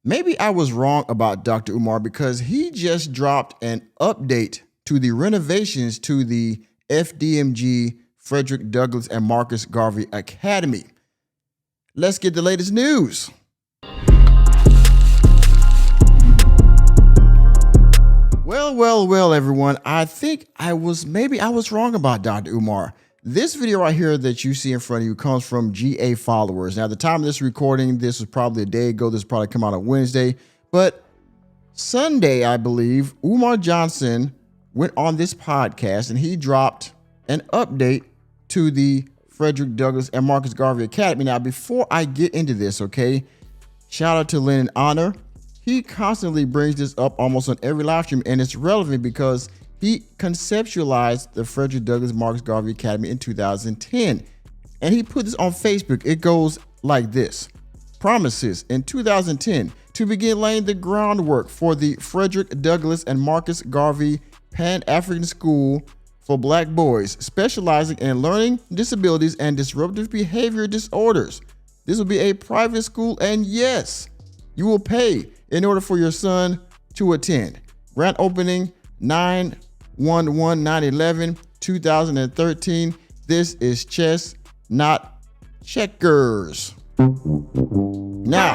Maybe I was wrong about Dr. Umar because he just dropped an update to the renovations to the FDMG, Frederick Douglass and Marcus Garvey Academy. Let's get the latest news. Well, everyone. I think I was wrong about Dr. Umar. This video right here that you see in front of you comes from GA followers. Now, at the time of this recording, this was probably a day ago. This probably come out on Wednesday. But Sunday, I believe, Umar Johnson went on this podcast and he dropped an update to the Frederick Douglass and Marcus Garvey Academy. Now, before I get into this, okay, shout out to Lynn Honor. He constantly brings this up almost on every live stream, and it's relevant because he conceptualized the Frederick Douglass Marcus Garvey Academy in 2010. And he put this on Facebook. It goes like this. Promises in 2010 to begin laying the groundwork for the Frederick Douglass and Marcus Garvey Pan-African School for Black boys, specializing in learning disabilities and disruptive behavior disorders. This will be a private school, and yes, you will pay in order for your son to attend. Grand opening 9/11/2013. This is chess, not checkers. Now,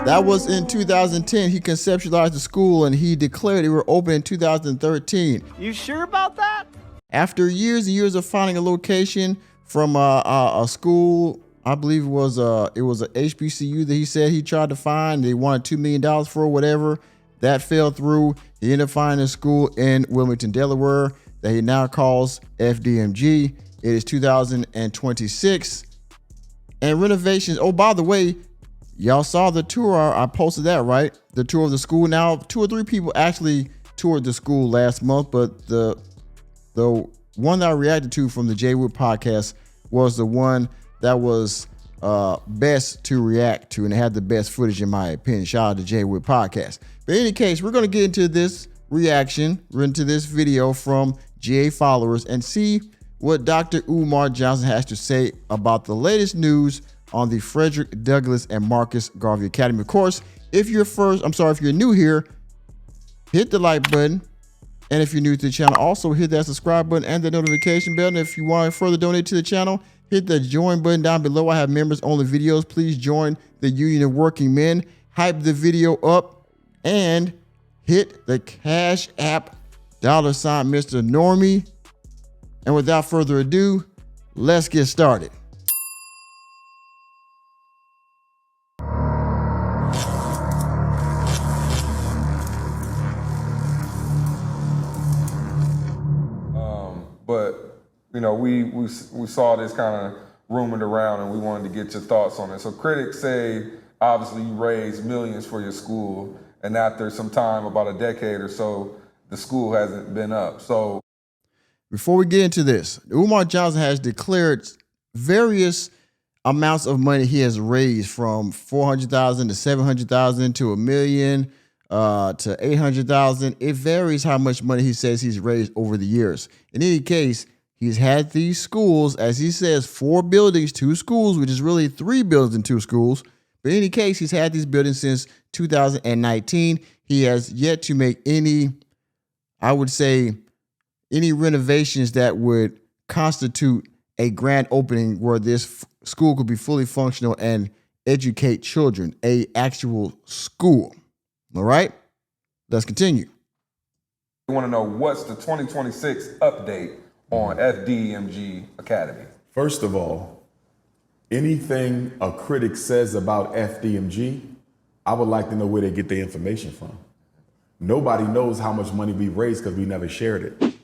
that was in 2010. He conceptualized the school and he declared it would open in 2013. You sure about that? After years and years of finding a location from a school, I believe it was a HBCU that he said he tried to find. They wanted $2 million for whatever. That fell through. He ended up finding a school in Wilmington, Delaware that he now calls FDMG. It is 2026. And renovations. Oh, by the way, y'all saw the tour. I posted that, right? The tour of the school. Now, 2 or 3 people actually toured the school last month, but the one that I reacted to from the Jay Wood podcast was the one that was best to react to and had the best footage in my opinion. Shout out to Jay Wood podcast. But in any case, we're going to get into this reaction, into this video from GA followers and see what Dr. Umar Johnson has to say about the latest news on the Frederick Douglass and Marcus Garvey Academy. Of course, if you're new here, hit the like button. And if you're new to the channel, also hit that subscribe button and the notification bell. And if you want to further donate to the channel, hit the join button down below. I have members only videos. Please join the Union of Working Men. Hype the video up and hit the Cash App $ Mr. Normie. And without further ado, let's get started. But you know, we saw this kind of rumored around, and we wanted to get your thoughts on it. So critics say, obviously, you raised millions for your school, and after some time, about a decade or so, the school hasn't been up. So, before we get into this, Umar Johnson has declared various amounts of money he has raised, from $400,000 to $700,000 to $1 million to $800,000. It varies how much money he says he's raised over the years. In any case, he's had these schools, as he says, 4 buildings, 2 schools, which is really 3 buildings and 2 schools. But in any case, he's had these buildings since 2019. He has yet to make any, I would say, any renovations that would constitute a grand opening where this school could be fully functional and educate children, a actual school. All right, let's continue. we want to know, what's the 2026 update on FDMG Academy? First of all, anything a critic says about FDMG, I would like to know where they get their information from. Nobody knows how much money we raised because we never shared it.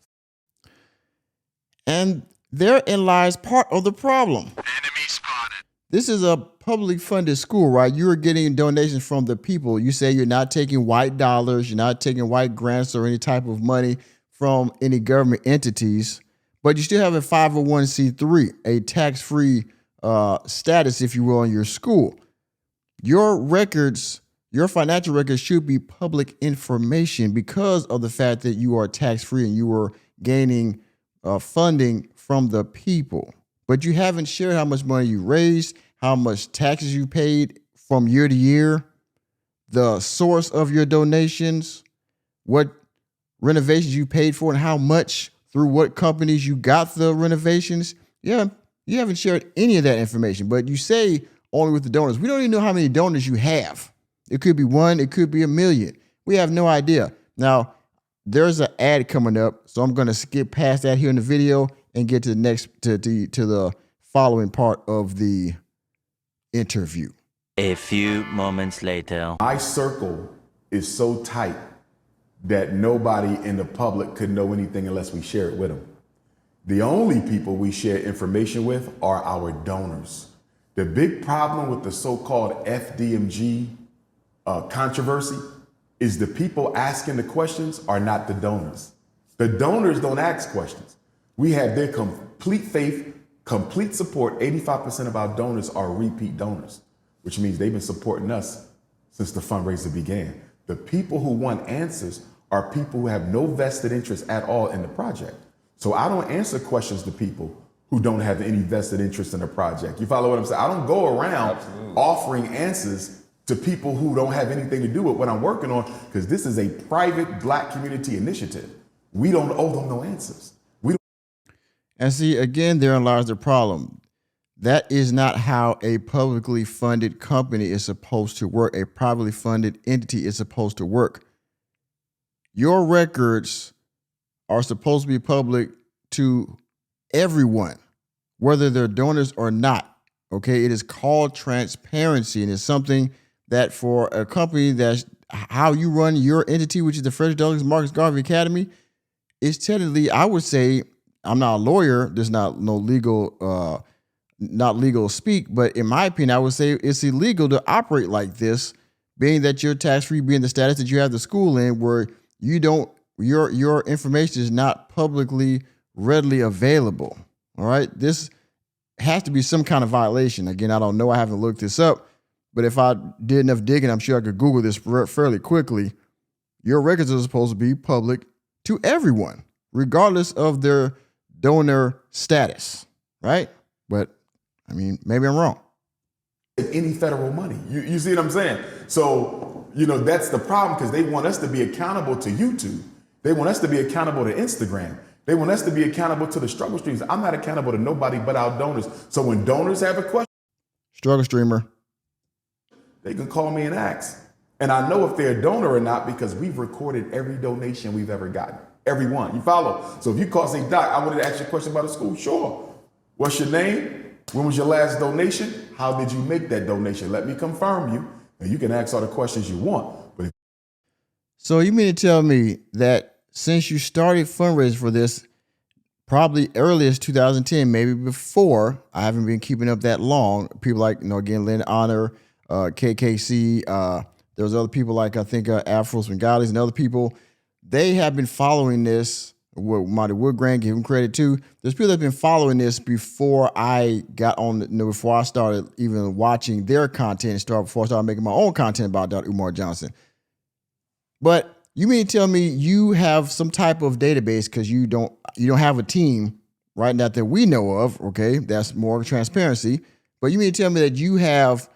And therein lies part of the problem. Enemy spotted. This is a publicly funded school, right? You're getting donations from the people. You say you're not taking white dollars, you're not taking white grants or any type of money from any government entities, but you still have a 501c3, a tax-free status, if you will, in your school. Your records, your financial records should be public information because of the fact that you are tax-free and you are gaining funding from the people. But you haven't shared how much money you raised, how much taxes you paid from year to year. the source of your donations, what renovations you paid for, and how much through what companies you got the renovations. Yeah, you haven't shared any of that information, but you say only with the donors. We don't even know how many donors you have. It could be 1, it could be 1 million. We have no idea. Now, there's an ad coming up, so I'm going to skip past that here in the video and get to the next to the following part of the interview. A few moments later. My circle is so tight that nobody in the public could know anything unless we share it with them. The only people we share information with are our donors. The big problem with the so-called FDMG controversy is the people asking the questions are not the donors. The donors don't ask questions. We have their complete faith, complete support. 85% of our donors are repeat donors, which means they've been supporting us since the fundraiser began. The people who want answers are people who have no vested interest at all in the project. So I don't answer questions to people who don't have any vested interest in the project. You follow what I'm saying? I don't go around offering answers to people who don't have anything to do with what I'm working on, because this is a private Black community initiative. We don't owe them no answers. And see, again, therein lies the problem. That is not how a publicly funded company is supposed to work. A privately funded entity is supposed to work. Your records are supposed to be public to everyone, whether they're donors or not. Okay, it is called transparency, and it's something that for a company that's how you run your entity, which is the Frederick Douglass Marcus Garvey Academy, is technically, I would say, I'm not a lawyer. There's not legal speak, but in my opinion, I would say it's illegal to operate like this, being that you're tax-free, being the status that you have the school in, where you don't, your information is not publicly readily available. All right, this has to be some kind of violation. Again, I don't know. I haven't looked this up, but if I did enough digging, I'm sure I could Google this fairly quickly. Your records are supposed to be public to everyone, regardless of their donor status, right? But I mean, maybe I'm wrong. Any federal money. You see what I'm saying? So, that's the problem, because they want us to be accountable to YouTube. They want us to be accountable to Instagram. They want us to be accountable to the struggle streams. I'm not accountable to nobody but our donors. So when donors have a question, Struggle streamer, they can call me and ask. And I know if they're a donor or not, because we've recorded every donation we've ever gotten. Every one. You follow? So if you call, say, Doc, I wanted to ask you a question about a school. Sure. What's your name? When was your last donation? How did you make that donation? Let me confirm you. And you can ask all the questions you want. But so you mean to tell me that since you started fundraising for this, probably earliest 2010, maybe before, I haven't been keeping up that long, people like, again, Lynn Honor, KKC, there was other people like, I think, Afros Benghalis and other people, they have been following this. Monty Woodgrain, give him credit too. There's people that have been following this before I got on, before I started even watching their content, before I started making my own content about Dr. Umar Johnson. But you mean to tell me you have some type of database, because you don't have a team right now that we know of, okay? That's more transparency. But you mean to tell me that you have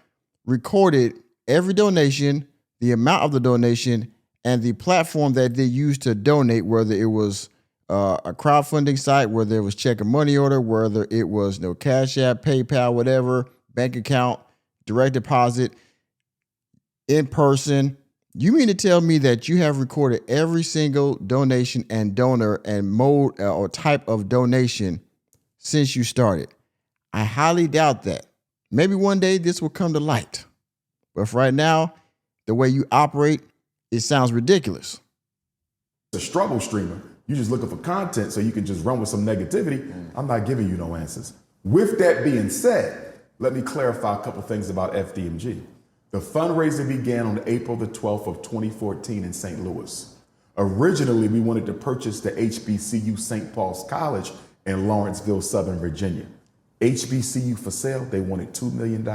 recorded every donation, the amount of the donation, and the platform that they used to donate, whether it was a crowdfunding site, whether it was check or money order, whether it was Cashapp, PayPal, whatever, bank account, direct deposit, in person. You mean to tell me that you have recorded every single donation and donor and mode or type of donation since you started? I highly doubt that. Maybe one day this will come to light. But for right now, the way you operate, it sounds ridiculous. a struggle streamer. You're just looking for content so you can just run with some negativity. I'm not giving you no answers. With that being said, let me clarify a couple things about FDMG. The fundraiser began on April the 12th of 2014 in St. Louis. Originally, we wanted to purchase the HBCU St. Paul's College in Lawrenceville, Southern Virginia. HBCU for sale, they wanted $2 million.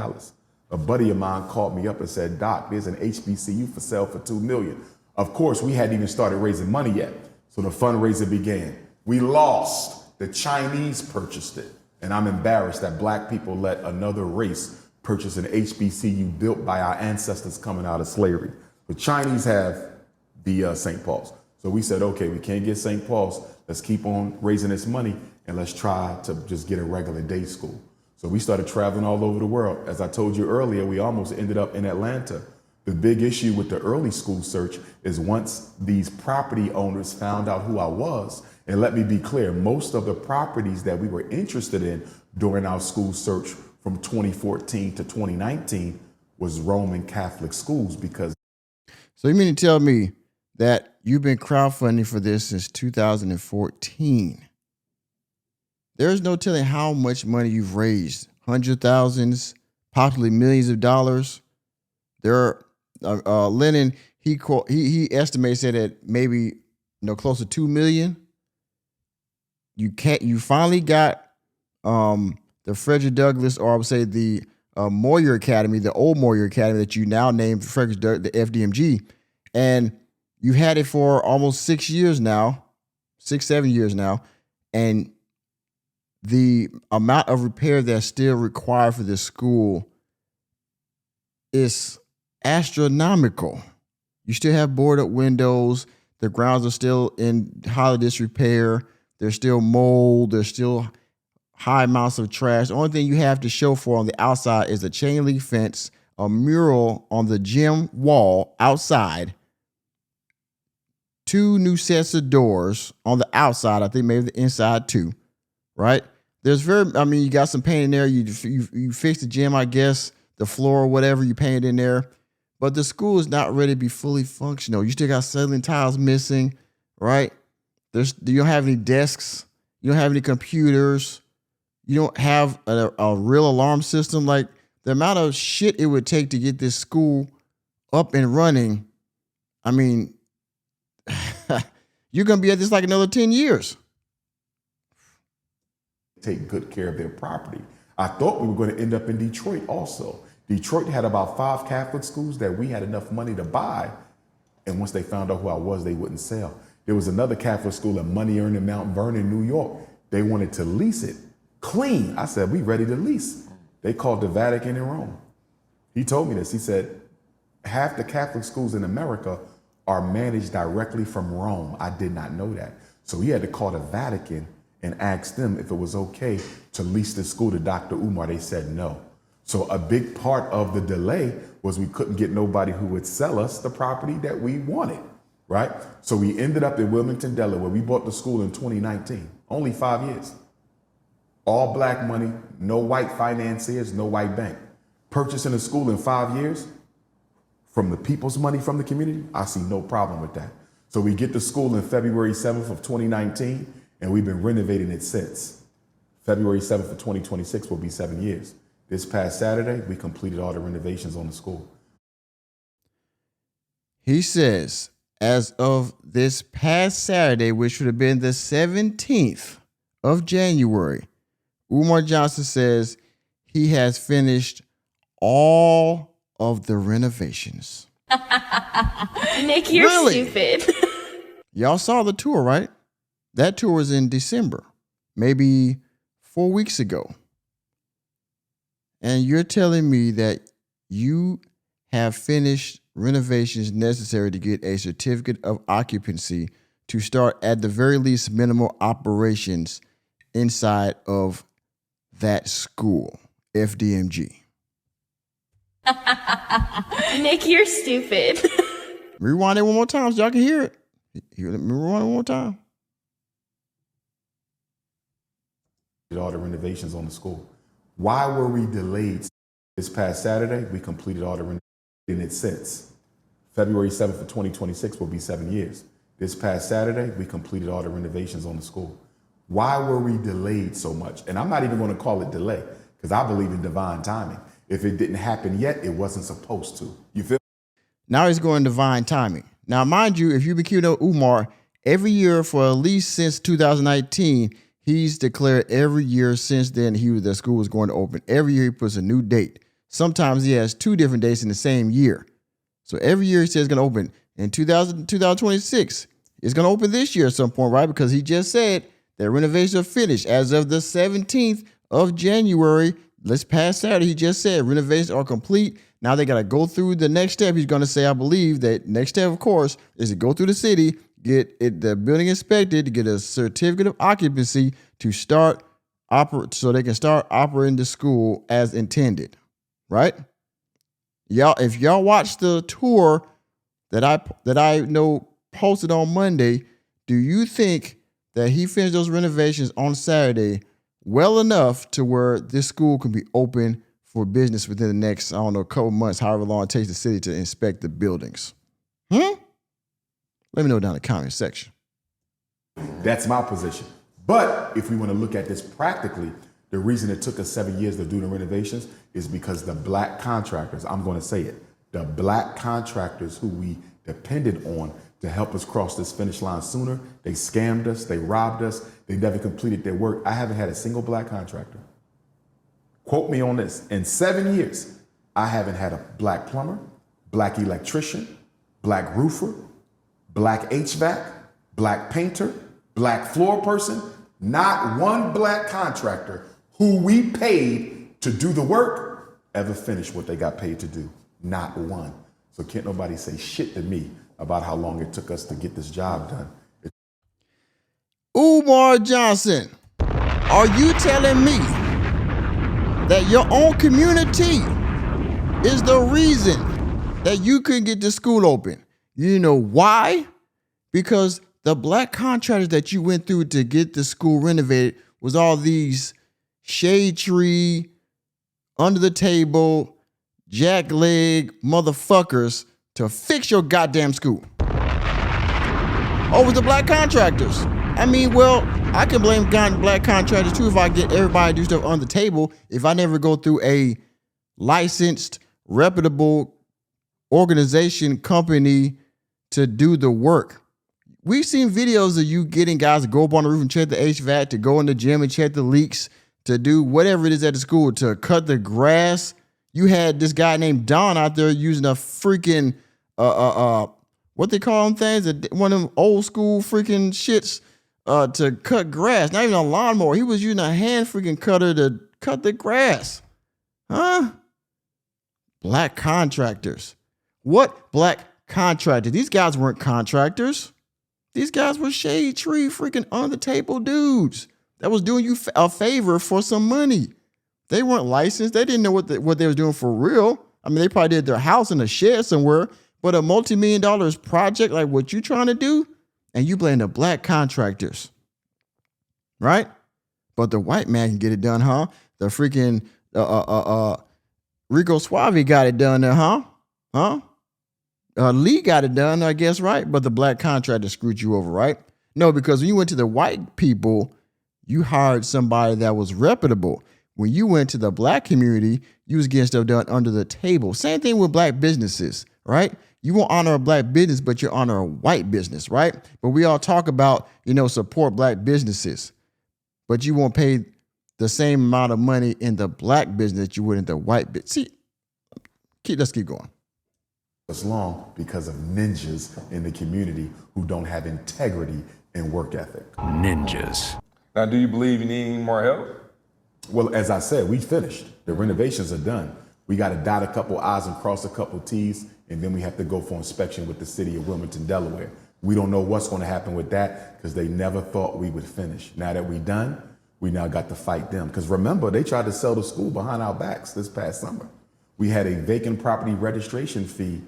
A buddy of mine called me up and said, Doc, there's an HBCU for sale for $2 million. Of course, we hadn't even started raising money yet. So the fundraiser began. We lost. The Chinese purchased it. And I'm embarrassed that black people let another race purchase an HBCU built by our ancestors coming out of slavery. The Chinese have the St. Paul's. So we said, okay, we can't get St. Paul's. Let's keep on raising this money and let's try to just get a regular day school. So we started traveling all over the world. As I told you earlier, we almost ended up in Atlanta. The big issue with the early school search is once these property owners found out who I was, and let me be clear, most of the properties that we were interested in during our school search from 2014 to 2019 was Roman Catholic schools because. So you mean to tell me that you've been crowdfunding for this since 2014? There's no telling how much money you've raised. Hundreds of thousands, possibly millions of dollars. There are, Lennon, he estimates it at maybe close to 2 million. You finally got the Frederick Douglass, or I would say the Moyer Academy, the old Moyer Academy that you now named Frederick Douglass, the FDMG. And you've had it for almost 6 years now, 7 years now. And the amount of repair that's still required for this school is astronomical. You still have boarded up windows. The grounds are still in highly disrepair. There's still mold. There's still high amounts of trash. The only thing you have to show for on the outside is a chain link fence, a mural on the gym wall outside, 2 new sets of doors on the outside. I think maybe the inside too, right? You got some paint in there. You fixed the gym, I guess, the floor or whatever, you painted in there. But the school is not ready to be fully functional. You still got ceiling tiles missing, right? You don't have any desks. You don't have any computers. You don't have a real alarm system. Like, the amount of shit it would take to get this school up and running, I mean, you're going to be at this like another 10 years. Take good care of their property. I thought we were going to end up in Detroit also. Detroit had about 5 Catholic schools that we had enough money to buy. And once they found out who I was, they wouldn't sell. There was another Catholic school in Money Earned in Mount Vernon, New York. They wanted to lease it clean. I said, we ready to lease. They called the Vatican in Rome. He told me this. He said, half the Catholic schools in America are managed directly from Rome. I did not know that. So he had to call the Vatican and ask them if it was okay to lease the school to Dr. Umar. They said no. So a big part of the delay was we couldn't get nobody who would sell us the property that we wanted, right? So we ended up in Wilmington, Delaware. We bought the school in 2019, only 5 years. All black money, no white financiers, no white bank. Purchasing a school in 5 years from the people's money from the community, I see no problem with that. So we get the school in February 7th of 2019, and we've been renovating it since. February 7th of 2026 will be 7 years. This past Saturday, we completed all the renovations on the school. He says, as of this past Saturday, which would have been the 17th of January, Umar Johnson says he has finished all of the renovations. Nick, you're Really? stupid. Y'all saw the tour, right? That tour was in December, maybe 4 weeks ago. And you're telling me that you have finished renovations necessary to get a certificate of occupancy to start at the very least minimal operations inside of that school, FDMG. Nick, you're stupid. Rewind it one more time so y'all can hear it. Let me rewind it one more time. Did all the renovations on the school. Why were we delayed? This past Saturday, we completed all the renovations in it since. February 7th of 2026 will be 7 years. This past Saturday, we completed all the renovations on the school. Why were we delayed so much? And I'm not even going to call it delay because I believe in divine timing. If it didn't happen yet, it wasn't supposed to. You feel? Now he's going divine timing. Now, mind you, if you've been keeping up with Umar, every year for at least since 2019, he's declared every year since then the school was going to open. Every year he puts a new date. Sometimes he has 2 different dates in the same year. So every year he says it's going to open. In 2026, it's going to open this year at some point, right? Because he just said that renovations are finished. As of the 17th of January, This past Saturday, he just said renovations are complete. Now they got to go through the next step. He's going to say, I believe that next step, of course, is to go through the city, get the building inspected, to get a certificate of occupancy to start so they can start operating the school as intended, right? Y'all, if y'all watch the tour that I know posted on Monday, do you think that he finished those renovations on Saturday well enough to where this school can be open for business within the next, I don't know, couple months, however long it takes the city to inspect the buildings? Let me know down in the comment section. That's my position. But if we want to look at this practically, the reason it took us 7 years to do the renovations is because the black contractors, I'm going to say it, the black contractors who we depended on to help us cross this finish line sooner, they scammed us, they robbed us, they never completed their work. I haven't had a single black contractor. Quote me on this. In 7 years, I haven't had a black plumber, black electrician, black roofer, black HVAC, black painter, black floor person, not one black contractor who we paid to do the work ever finished what they got paid to do. Not one. So can't nobody say shit to me about how long it took us to get this job done. Umar Johnson, are you telling me that your own community is the reason that you couldn't get the school open? You know why? Because the black contractors that you went through to get the school renovated was all these shade tree, under the table, jackleg motherfuckers to fix your goddamn school. Over the black contractors. I mean, well, I can blame black contractors too if I get everybody to do stuff on the table. If I never go through a licensed, reputable organization, company to do the work. We've seen videos of you getting guys to go up on the roof and check the HVAC, to go in the gym and check the leaks, to do whatever it is at the school, to cut the grass. You had this guy named Don out there using a freaking, what they call them things? One of them old school freaking shits to cut grass. Not even a lawnmower. He was using a hand freaking cutter to cut the grass. Huh? Black contractors. What black contractors? These guys weren't contractors. These guys were shade tree freaking on the table dudes that was doing you a favor for some money. They weren't licensed. They didn't know what they was doing for real. I mean, they probably did their house in a shed somewhere, but a multi-million-dollar project like what you trying to do, and you blame the black contractors, right? But the white man can get it done, huh? The freaking Rico Suave got it done there, huh? Huh? Lee got it done, I guess, right? But the black contractor screwed you over, right? No, because when you went to the white people, you hired somebody that was reputable. When you went to the black community, you was getting stuff done under the table. Same thing with black businesses, right? You won't honor a black business, but you honor a white business, right? But we all talk about, support black businesses, but you won't pay the same amount of money in the black business that you would in the white business. See, let's keep going. It's long because of ninjas in the community who don't have integrity and work ethic. Ninjas. Now, do you believe you need any more help? Well, as I said, we finished. The renovations are done. We got to dot a couple I's and cross a couple T's, and then we have to go for inspection with the city of Wilmington, Delaware. We don't know what's going to happen with that because they never thought we would finish. Now that we're done, we now got to fight them. Because remember, they tried to sell the school behind our backs this past summer. We had a vacant property registration fee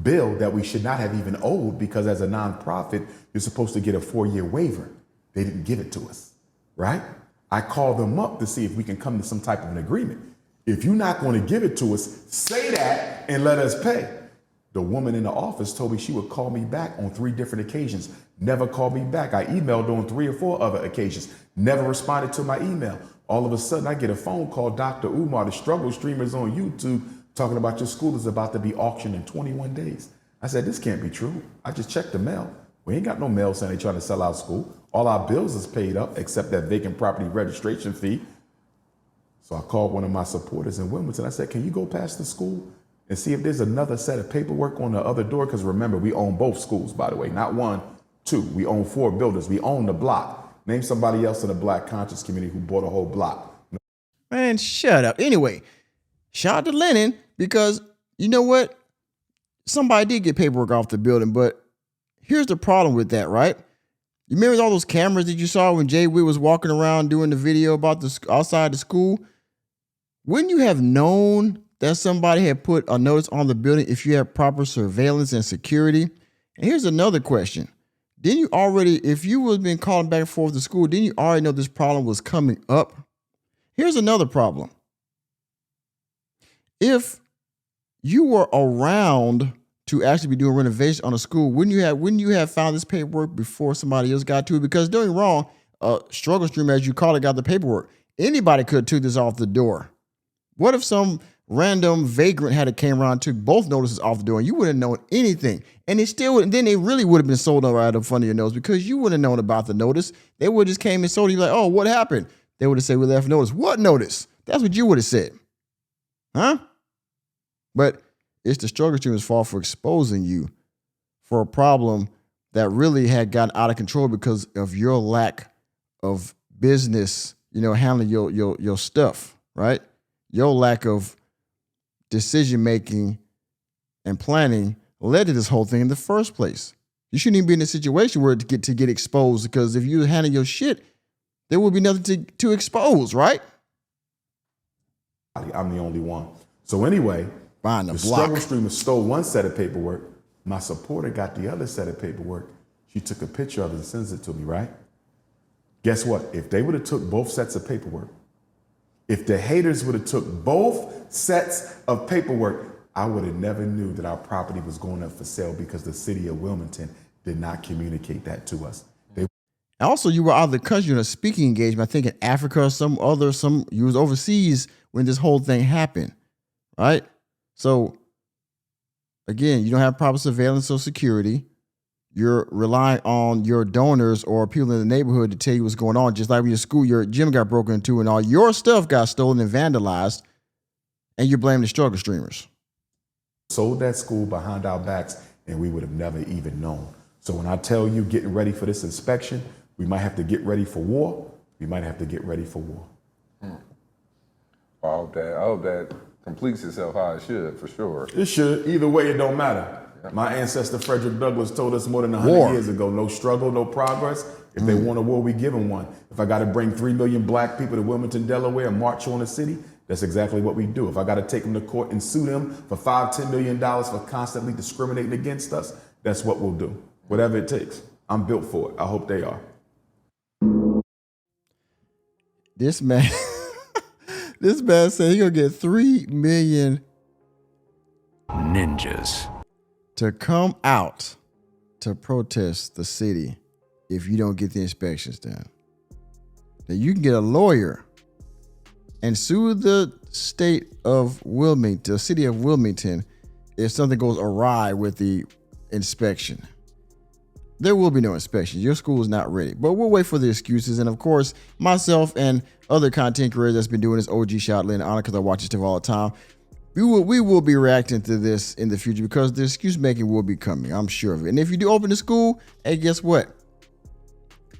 bill that we should not have even owed because as a nonprofit, you're supposed to get a 4-year waiver. They didn't give it to us, right? I called them up to see if we can come to some type of an agreement. If you're not going to give it to us, say that and let us pay. The woman in the office told me she would call me back on 3 different occasions, never called me back. I emailed her on 3 or 4 other occasions, never responded to my email. All of a sudden, I get a phone call, Dr. Umar, the struggle streamers on YouTube, talking about your school is about to be auctioned in 21 days. I said, this can't be true. I just checked the mail. We ain't got no mail saying they trying to sell our school. All our bills is paid up except that vacant property registration fee. So I called one of my supporters in Wilmington. I said, can you go past the school and see if there's another set of paperwork on the other door? Because remember, we own both schools, by the way, not 1, 2. We own 4 buildings. We own the block. Name somebody else in the black conscious community who bought a whole block. Man, shut up. Anyway, shout out to Lennon because you know what? Somebody did get paperwork off the building, but here's the problem with that, right? You remember all those cameras that you saw when Jay Witt was walking around doing the video about the outside the school? Wouldn't you have known that somebody had put a notice on the building if you had proper surveillance and security? And here's another question. Didn't you already, if you was been calling back and forth to school, didn't you already know this problem was coming up? Here's another problem. If you were around to actually be doing renovations on a school, wouldn't you have found this paperwork before somebody else got to it? Because don't get me wrong, struggle stream, as you call it, got the paperwork. Anybody could have took this off the door. What if some random vagrant had came around and took both notices off the door and you wouldn't have known anything? And it still would, then they really would have been sold right up front of your nose because you wouldn't have known about the notice. They would have just came and sold you like, oh, what happened? They would have said, we left notice. What notice? That's what you would have said. Huh? But it's the struggle streamer's fault for exposing you for a problem that really had gotten out of control because of your lack of business, handling your stuff, right? Your lack of decision-making and planning led to this whole thing in the first place. You shouldn't even be in a situation where to get exposed, because if you handle your shit, there would be nothing to expose, right? I'm the only one. So anyway, the struggle streamer stole one set of paperwork. My supporter got the other set of paperwork. She took a picture of it and sends it to me, right? Guess what? If they would have took both sets of paperwork, if the haters would have took both sets of paperwork, I would have never knew that our property was going up for sale because the city of Wilmington did not communicate that to us. Also, you were out of the country in a speaking engagement, I think in Africa or you was overseas when this whole thing happened, right? So again, you don't have proper surveillance or security. You're relying on your donors or people in the neighborhood to tell you what's going on. Just like when your school, your gym got broken into and all your stuff got stolen and vandalized, and you're blaming the struggle streamers. Sold that school behind our backs, and we would have never even known. So when I tell you getting ready for this inspection, we might have to get ready for war. We might have to get ready for war. I hope that completes itself how it should, for sure. It should. Either way, it don't matter. My ancestor Frederick Douglass told us more than 100 years ago, no struggle, no progress. If they want a war, we give them one. If I got to bring 3 million black people to Wilmington, Delaware and march on the city, that's exactly what we do. If I got to take them to court and sue them for $5-10 million for constantly discriminating against us, that's what we'll do. Whatever it takes. I'm built for it. I hope they are. This man said he gonna get 3 million ninjas to come out to protest the city if you don't get the inspections done. Now you can get a lawyer and sue the state of Wilmington, the city of Wilmington, if something goes awry with the inspection. There will be no inspection. Your school is not ready, but we'll wait for the excuses. And of course, myself and other content creators that's been doing this, OG Shot, Lynn Honor, because I watch this stuff all the time. We will be reacting to this in the future because the excuse making will be coming. I'm sure of it. And if you do open the school, hey, guess what?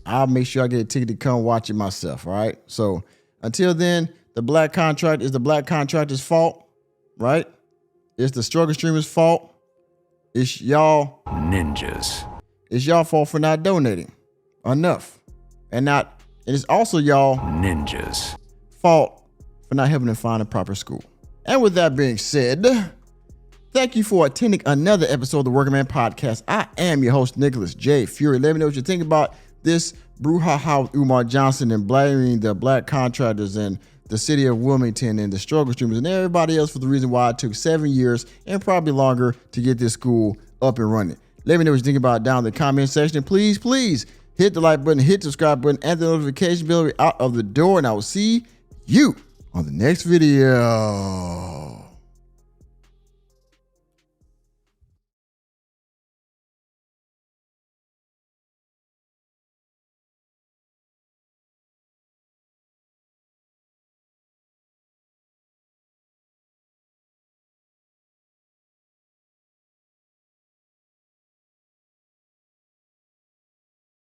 I'll make sure I get a ticket to come watch it myself. All right. So until then, the black contract is the black contractor's fault, right? It's the struggle streamer's fault. It's y'all ninjas. It's y'all fault for not donating enough. And it's also y'all ninjas fault for not helping them find a proper school. And with that being said, thank you for attending another episode of the Working Man Podcast. I am your host, Nicholas J. Fury. Let me know what you think about this brouhaha with Umar Johnson and blaming the black contractors and the city of Wilmington and the struggle streamers and everybody else for the reason why it took 7 years and probably longer to get this school up and running. Let me know what you think about it down in the comment section. And please hit the like button, hit the subscribe button, and the notification bell out of the door. And I will see you on the next video.